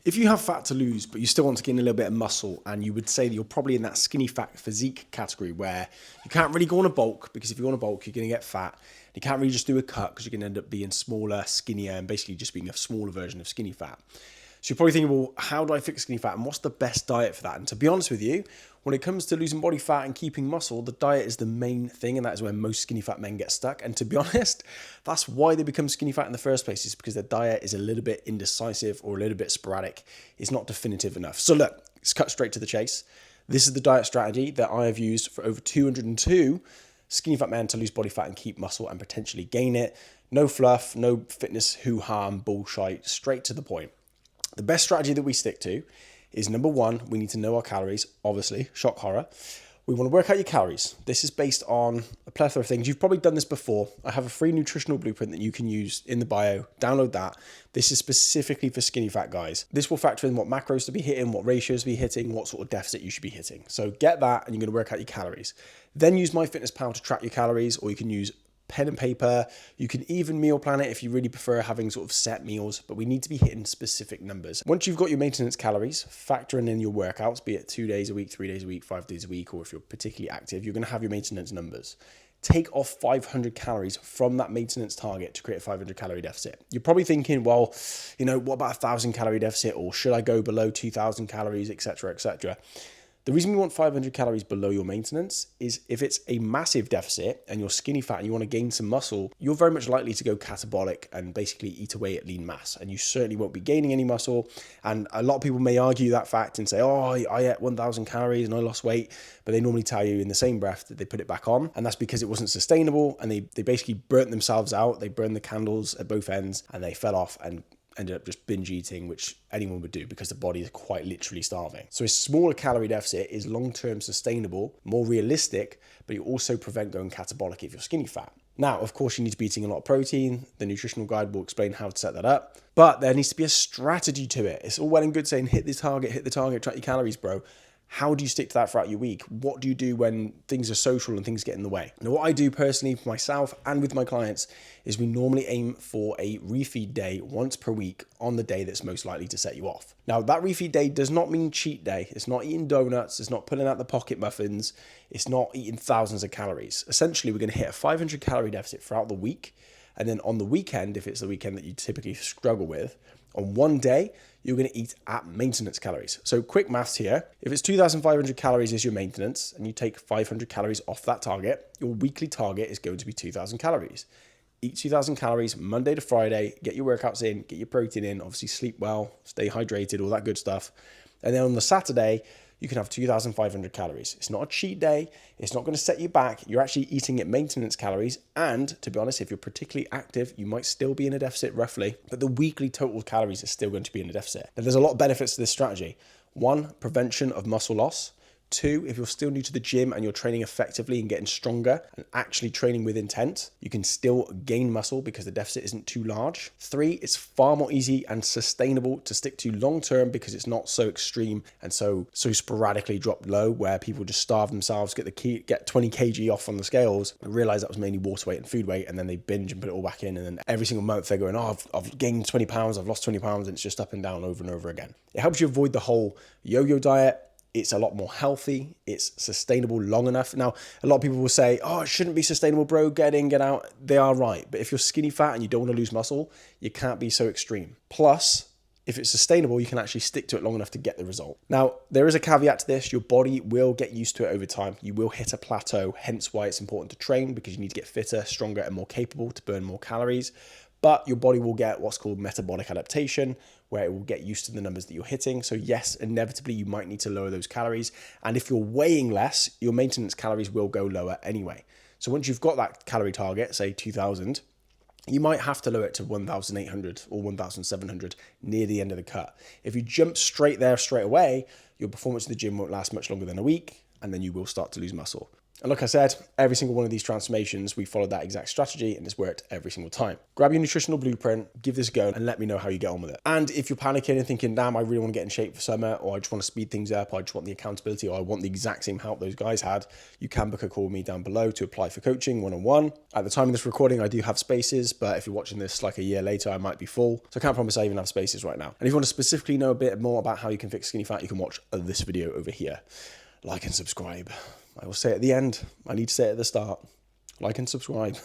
If you have fat to lose, but you still want to gain a little bit of muscle, and you would say that you're probably in that skinny fat physique category where you can't really go on a bulk, because if you go on a bulk, you're going to get fat. You can't really just do a cut because you're going to end up being smaller, skinnier, and basically just being a smaller version of skinny fat. So you're probably thinking, well, how do I fix skinny fat and what's the best diet for that? And to be honest with you, when it comes to losing body fat and keeping muscle, the diet is the main thing, and that is where most skinny fat men get stuck. And to be honest, that's why they become skinny fat in the first place, is because their diet is a little bit indecisive or a little bit sporadic. It's not definitive enough. So look, let's cut straight to the chase. This is the diet strategy that I have used for over 202 skinny fat men to lose body fat and keep muscle and potentially gain it. No fluff, no fitness hoo-ha and bullshit, straight to the point. The best strategy that we stick to is, number one, we need to know our calories, obviously, shock horror. We want to work out your calories. This is based on a plethora of things. You've probably done this before. I have a free nutritional blueprint that you can use in the bio. Download that. This is specifically for skinny fat guys. This will factor in what macros to be hitting, what ratios to be hitting, what sort of deficit you should be hitting. So get that and you're going to work out your calories. Then use MyFitnessPal to track your calories, or you can use pen and paper. You can even meal plan it if you really prefer having sort of set meals, but we need to be hitting specific numbers. Once you've got your maintenance calories, factoring in your workouts, be it 2 days a week, 3 days a week, 5 days a week, or if you're particularly active, you're going to have your maintenance numbers. Take off 500 calories from that maintenance target to create a 500 calorie deficit. You're probably thinking, well, what about 1,000 calorie deficit, or should I go below 2,000 calories, etc., etc. The reason we want 500 calories below your maintenance is if it's a massive deficit and you're skinny fat and you want to gain some muscle, you're very much likely to go catabolic and basically eat away at lean mass. And you certainly won't be gaining any muscle. And a lot of people may argue that fact and say, oh, I ate 1,000 calories and I lost weight. But they normally tell you in the same breath that they put it back on. And that's because it wasn't sustainable. And they basically burnt themselves out. They burned the candles at both ends and they fell off and ended up just binge eating, which anyone would do because the body is quite literally starving. So a smaller calorie deficit is long-term sustainable, more realistic, but you also prevent going catabolic if you're skinny fat. Now, of course, you need to be eating a lot of protein. The nutritional guide will explain how to set that up, but there needs to be a strategy to it. It's all well and good saying, hit the target, track your calories, bro. How do you stick to that throughout your week? What do you do when things are social and things get in the way? Now, what I do personally for myself and with my clients is we normally aim for a refeed day once per week on the day that's most likely to set you off. Now, that refeed day does not mean cheat day. It's not eating donuts. It's not pulling out the pocket muffins. It's not eating thousands of calories. Essentially, we're going to hit a 500 calorie deficit throughout the week. And then on the weekend, if it's the weekend that you typically struggle with, on one day, you're going to eat at maintenance calories. So quick maths here. If it's 2,500 calories is your maintenance and you take 500 calories off that target, your weekly target is going to be 2,000 calories. Eat 2,000 calories Monday to Friday, get your workouts in, get your protein in, obviously sleep well, stay hydrated, all that good stuff. And then on the Saturday, you can have 2,500 calories. It's not a cheat day. It's not going to set you back. You're actually eating at maintenance calories. And to be honest, if you're particularly active, you might still be in a deficit roughly, but the weekly total calories is still going to be in a deficit. Now, there's a lot of benefits to this strategy. 1, prevention of muscle loss. 2, if you're still new to the gym and you're training effectively and getting stronger and actually training with intent, you can still gain muscle because the deficit isn't too large. 3, it's far more easy and sustainable to stick to long term because it's not so extreme and so sporadically dropped low where people just starve themselves, get 20 kg off on the scales and realize that was mainly water weight and food weight, and then they binge and put it all back in, and then every single month they're going, oh, I've gained 20 pounds, I've lost 20 pounds, and it's just up and down over and over again. It helps you avoid the whole yo-yo diet. It's a lot more healthy. It's sustainable long enough. Now, a lot of people will say, oh, it shouldn't be sustainable, bro. Get in, get out. They are right. But if you're skinny fat and you don't want to lose muscle, you can't be so extreme. Plus, if it's sustainable, you can actually stick to it long enough to get the result. Now, there is a caveat to this. Your body will get used to it over time. You will hit a plateau, hence why it's important to train, because you need to get fitter, stronger, and more capable to burn more calories. But your body will get what's called metabolic adaptation, where it will get used to the numbers that you're hitting. So yes, inevitably you might need to lower those calories. And if you're weighing less, your maintenance calories will go lower anyway. So once you've got that calorie target, say 2,000, you might have to lower it to 1,800 or 1,700 near the end of the cut. If you jump straight there straight away, your performance in the gym won't last much longer than a week, and then you will start to lose muscle. And like I said, every single one of these transformations, we followed that exact strategy and it's worked every single time. Grab your nutritional blueprint, give this a go, and let me know how you get on with it. And if you're panicking and thinking, damn, I really want to get in shape for summer, or I just want to speed things up, or I just want the accountability, or I want the exact same help those guys had, you can book a call with me down below to apply for coaching one-on-one. At the time of this recording, I do have spaces, but if you're watching this like a year later, I might be full. So I can't promise I even have spaces right now. And if you want to specifically know a bit more about how you can fix skinny fat, you can watch this video over here. Like and subscribe. I will say it at the end. I need to say it at the start. Like and subscribe.